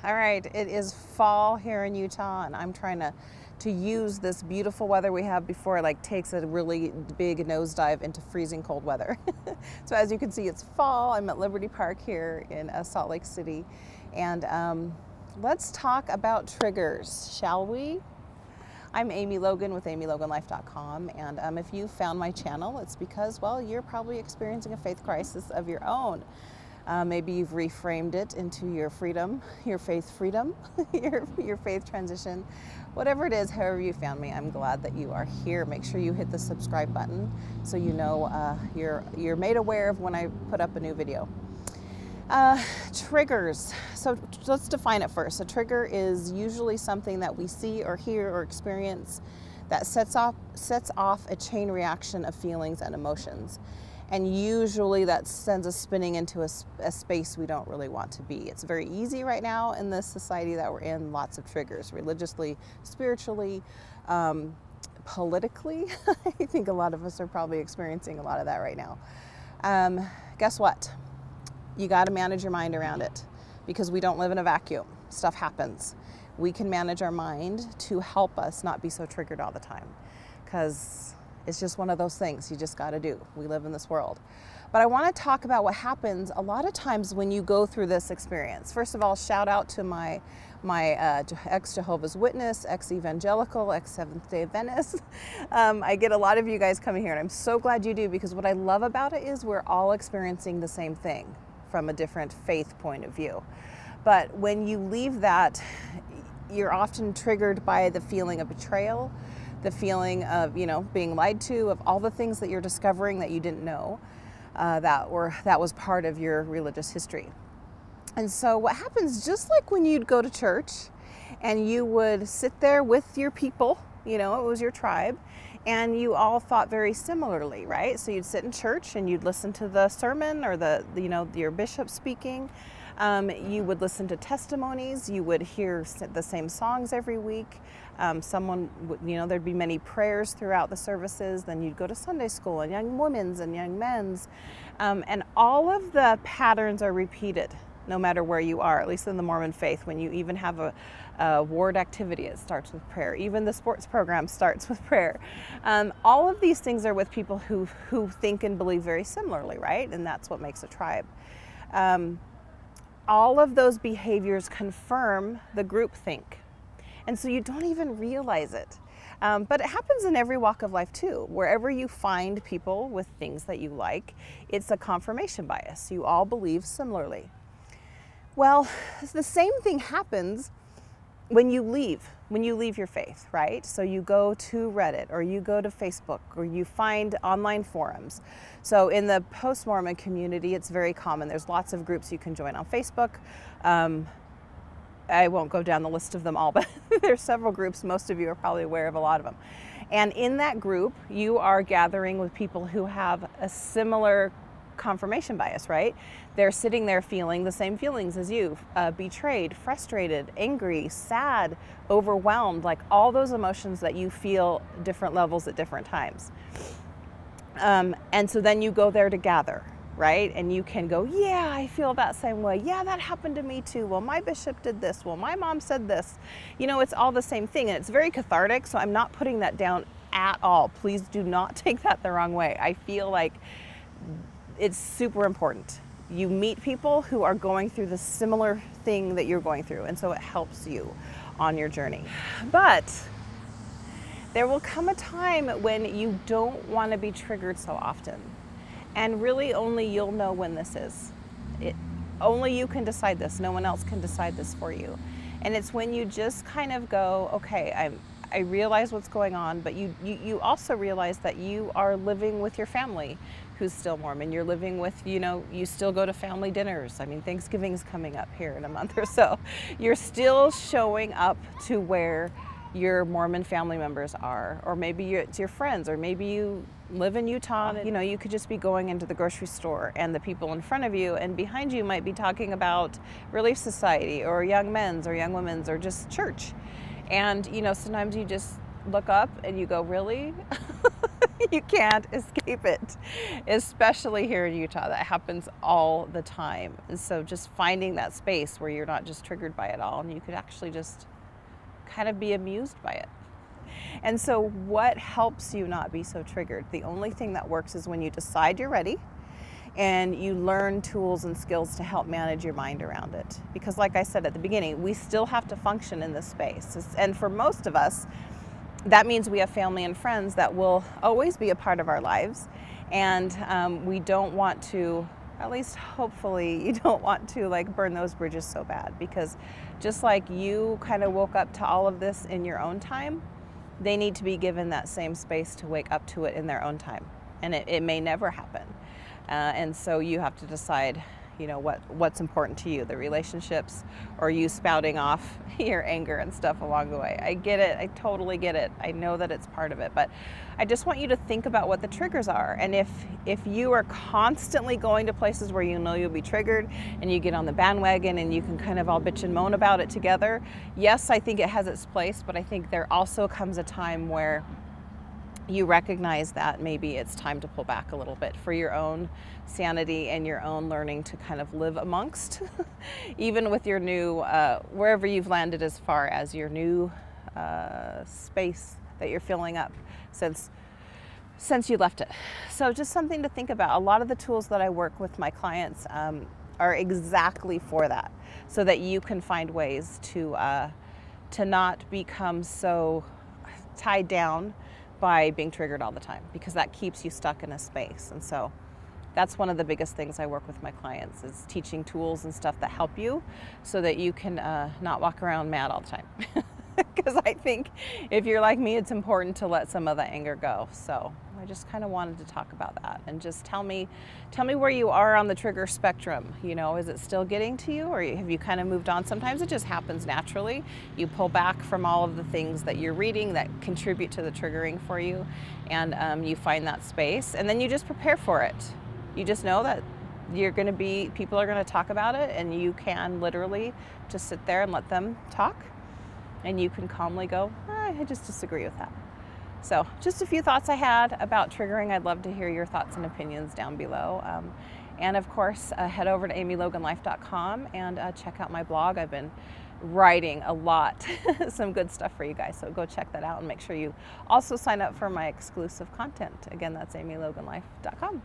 All right, it is fall here in Utah, and I'm trying to use this beautiful weather we have before it takes a really big nosedive into freezing cold weather. So as you can see, it's fall. I'm at Liberty Park here in Salt Lake City, and let's talk about triggers, shall we? I'm Amy Logan with amyloganlife.com, and if you found my channel, it's because, well, you're probably experiencing a faith crisis of your own. Maybe you've reframed it into your freedom, your faith freedom, your faith transition, whatever it is, however you found me. I'm glad that you are here. Make sure you hit the subscribe button so you know you're made aware of when I put up a new video. Triggers. So let's define it first. A trigger is usually something that we see or hear or experience that sets off a chain reaction of feelings and emotions. And usually that sends us spinning into a space we don't really want to be. It's very easy right now in this society that we're in, lots of triggers, religiously, spiritually, politically. I think a lot of us are probably experiencing a lot of that right now. Guess what? You got to manage your mind around it because we don't live in a vacuum. Stuff happens. We can manage our mind to help us not be so triggered all the time, because it's just one of those things you just got to do. We live in this world. But I want to talk about what happens a lot of times when you go through this experience. First of all, shout out to my ex-Jehovah's Witness, ex-evangelical, ex-Seventh-day Adventist. I get a lot of you guys coming here, and I'm so glad you do, because what I love about it is we're all experiencing the same thing from a different faith point of view. But when you leave that, you're often triggered by the feeling of betrayal, the feeling of, being lied to, of all the things that you're discovering that you didn't know that was part of your religious history. And so what happens, just like when you'd go to church and you would sit there with your people, it was your tribe, and you all thought very similarly, right? So you'd sit in church and you'd listen to the sermon or your bishop speaking. You would listen to testimonies. You would hear the same songs every week. There'd be many prayers throughout the services. Then you'd go to Sunday school and young women's and young men's. And all of the patterns are repeated no matter where you are, at least in the Mormon faith. When you even have a ward activity, it starts with prayer. Even the sports program starts with prayer. All of these things are with people who think and believe very similarly, right? And that's what makes a tribe. All of those behaviors confirm the group think. And so you don't even realize it. But it happens in every walk of life too. Wherever you find people with things that you like, it's a confirmation bias. You all believe similarly. Well, the same thing happens when you leave your faith, right? So you go to Reddit, or you go to Facebook, or you find online forums. So in the post-Mormon community, it's very common. There's lots of groups you can join on Facebook. I won't go down the list of them all, but there's several groups. Most of you are probably aware of a lot of them. And in that group, you are gathering with people who have a similar confirmation bias, right? They're sitting there feeling the same feelings as you, betrayed, frustrated, angry, sad, overwhelmed, like all those emotions that you feel different levels at different times. And so then you go there to gather, right? And you can go, yeah, I feel that same way. Yeah, that happened to me too. Well, my bishop did this. Well, my mom said this. It's all the same thing, and it's very cathartic. So I'm not putting that down at all. Please do not take that the wrong way. I feel like it's super important. You meet people who are going through the similar thing that you're going through, and so it helps you on your journey. But there will come a time when you don't want to be triggered so often. And really only you'll know when this is. Only you can decide this. No one else can decide this for you. And it's when you just kind of go, okay, I realize what's going on, but you also realize that you are living with your family who's still Mormon. You're living with, you still go to family dinners. I mean, Thanksgiving's coming up here in a month or so. You're still showing up to where your Mormon family members are, or maybe it's your friends, or maybe you live in Utah. You could just be going into the grocery store, and the people in front of you and behind you might be talking about Relief Society or young men's or young women's or just church. And sometimes you just look up and you go, really? You can't escape it, especially here in Utah. That happens all the time. And so just finding that space where you're not just triggered by it all and you could actually just kind of be amused by it. And so what helps you not be so triggered? The only thing that works is when you decide you're ready and you learn tools and skills to help manage your mind around it. Because like I said at the beginning, we still have to function in this space. And for most of us, that means we have family and friends that will always be a part of our lives. And we don't want to, at least hopefully, you don't want to like burn those bridges so bad. Because just like you kind of woke up to all of this in your own time, they need to be given that same space to wake up to it in their own time. And it may never happen. And so you have to decide, you know, what's important to you, the relationships, or you spouting off your anger and stuff along the way. I get it. I totally get it. I know that it's part of it, but I just want you to think about what the triggers are. And if you are constantly going to places where you know you'll be triggered and you get on the bandwagon and you can kind of all bitch and moan about it together, yes, I think it has its place, but I think there also comes a time where you recognize that maybe it's time to pull back a little bit for your own sanity and your own learning to kind of live amongst, even with your new, wherever you've landed as far as your new space that you're filling up since you left it. So just something to think about. A lot of the tools that I work with my clients are exactly for that, so that you can find ways to not become so tied down by being triggered all the time, because that keeps you stuck in a space. And so that's one of the biggest things I work with my clients, is teaching tools and stuff that help you so that you can not walk around mad all the time. Because I think if you're like me, it's important to let some of the anger go. So I just kind of wanted to talk about that, and just tell me where you are on the trigger spectrum. You know, is it still getting to you, or have you kind of moved on? Sometimes it just happens naturally. You pull back from all of the things that you're reading that contribute to the triggering for you, and you find that space, and then you just prepare for it. You just know that people are going to talk about it, and you can literally just sit there and let them talk. And you can calmly go, I just disagree with that. So just a few thoughts I had about triggering. I'd love to hear your thoughts and opinions down below. And of course, head over to amyloganlife.com and check out my blog. I've been writing a lot, some good stuff for you guys. So go check that out, and make sure you also sign up for my exclusive content. Again, that's amyloganlife.com.